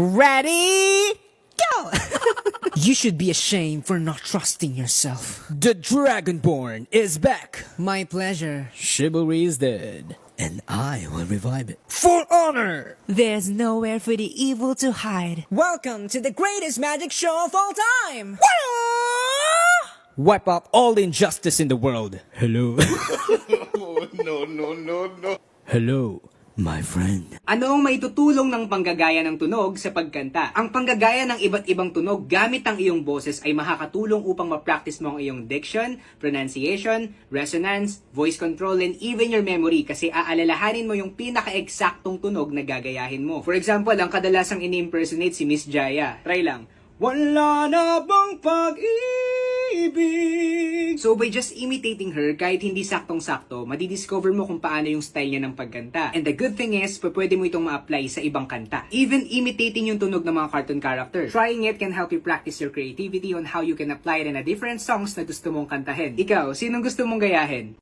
Ready? Go! You should be ashamed for not trusting yourself. The Dragonborn is back! My pleasure. Chivalry is dead, and I will revive it. For honor! There's nowhere for the evil to hide. Welcome to the greatest magic show of all time! Wipe out all injustice in the world. Hello. No. Hello, my friend. Ano ang maitutulong ng panggagaya ng tunog sa pagkanta? Ang panggagaya ng iba't ibang tunog gamit ang iyong boses ay makakatulong upang ma-practice mo ang iyong diction, pronunciation, resonance, voice control, and even your memory kasi aalalahanin mo yung pinaka-eksaktong tunog na gagayahin mo. For example, ang kadalasang ini-impersonate si Miss Jaya. Try lang. Wala na bang pag-ibig? So by just imitating her, kahit hindi saktong-sakto, madidiscover mo kung paano yung style niya ng pagkanta. And the good thing is, pwede mo itong ma-apply sa ibang kanta. Even imitating yung tunog ng mga cartoon character. Trying it can help you practice your creativity on how you can apply it in a different songs na gusto mong kantahin. Ikaw, sinong gusto mong gayahin?